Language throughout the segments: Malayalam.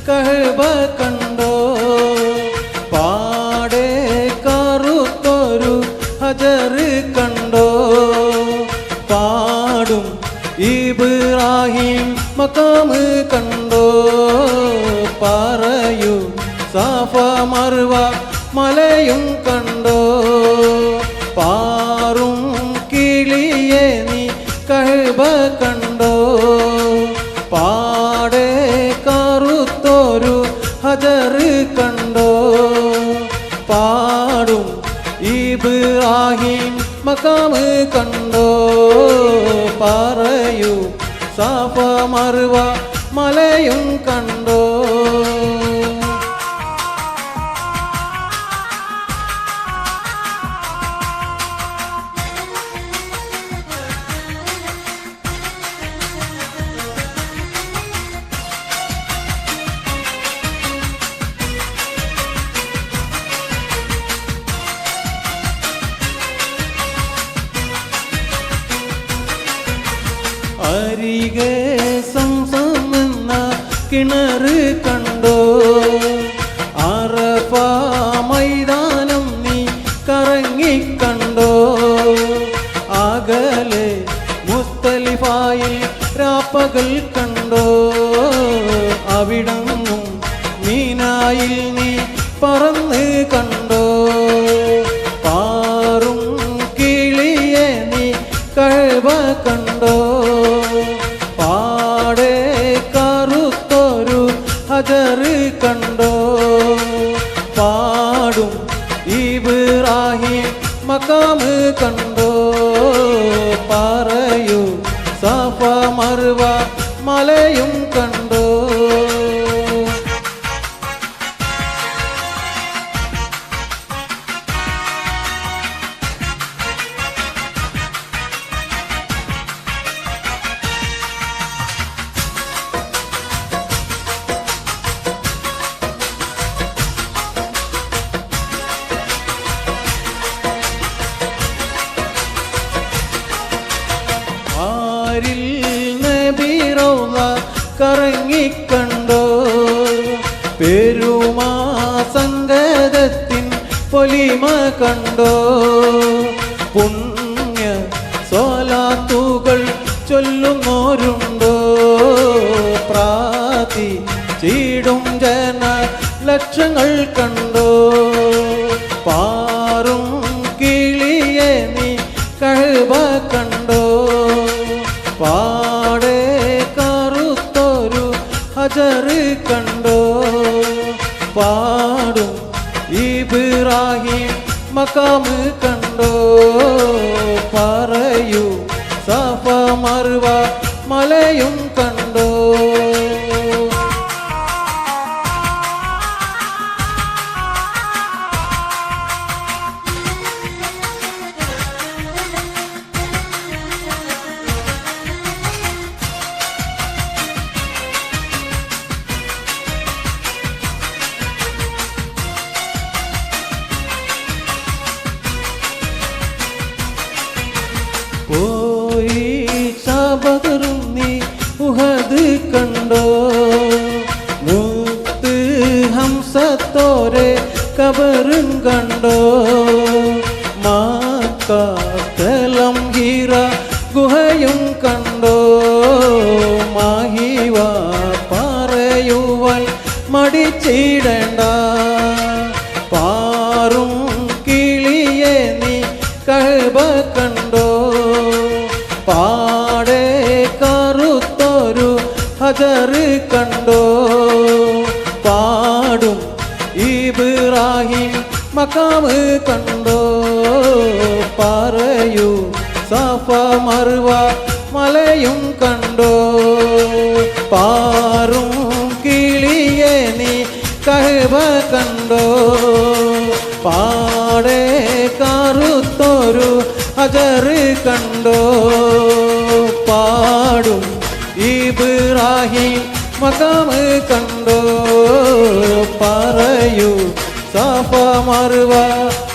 കഅബ കണ്ടോ പാടെ കറുത്തൊരു ഹജർ കണ്ടോ പാടും ഇബ്രാഹിം മഖാം കണ്ടോ പറയൂ സഫ മർവ മലയും കണ്ടോ പാറും കിളിയെ നീ കഅബ കണ്ടോ പാടെ കറുത്തൊരു ഹജർ കണ്ടോ പാടും ഇബ്രാഹിം മഖാം കണ്ടോ പറയൂ സഫ മർവ മലയും കണ്ടോ അരികെ സംസമെന്ന കിണർ കണ്ടോ അറഫ മൈതാനം നീ കറങ്ങിക്കണ്ടോ അകലെ മുസ്തലിഫായിൽ രാപ്പകൽ കണ്ടോ അവിടങ്ങും മീനായിൽ നീ പറന്ന് കണ്ടോ പാറും കിളിയെ നീ കഅബ കണ്ടോ പാടെ കറുത്തൊരു ഹജർ കണ്ടോ പാടും ഇബ്രാഹിം മഖാം കണ്ടോ പറയൂ സഫ മർവ മലയും കണ്ടോ ആരിൽ നബി റൗള കറങ്ങിക്കണ്ടോ പെരുമാ സംഗതത്തിൻ പൊലിമ കണ്ടോ പുണ്യ സ്വലാത്തുകൾ ചൊല്ലുന്നോരുണ്ടോ പ്രാതി ചീടും ജന ലക്ഷങ്ങൾ കണ്ടോ പാറും കിളിയെ നീ കഅബ കണ്ടോ പാടെ കറുത്തൊരു ഹജർ കണ്ടോ പാടും ഇബ്രാഹിം മഖാം കണ്ടോ പറയൂ സഫ മർവ മലയും കണ്ടോ പോയി സബദറും നീ ഉഹദ് കണ്ടോ മുത്ത് ഹംസത്തോരെ കബറും കണ്ടോ മാക്കത്തലം ഹീറ ഗുഹയും കണ്ടോ മാഹിവ പറയുവാൻ മടിച്ചിടണ്ട പാറും കിളിയെ നീ കഅബ കണ്ടോ പാടെ കറുത്തൊരു ഹജർ കണ്ടോ പാടും ഇബ്രാഹിം മഖാം കണ്ടോ പറയൂ സഫ മർവ മലയും കണ്ടോ പാറും കിളിയെ നീ കഅബ കണ്ടോ പാടെ കറുത്തൊരു ഹജർ കണ്ടോ പാടും ഇബ്രാഹിം മഖാം കണ്ടോ പറയൂ സഫ മർവ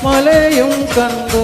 മലയും കണ്ടോ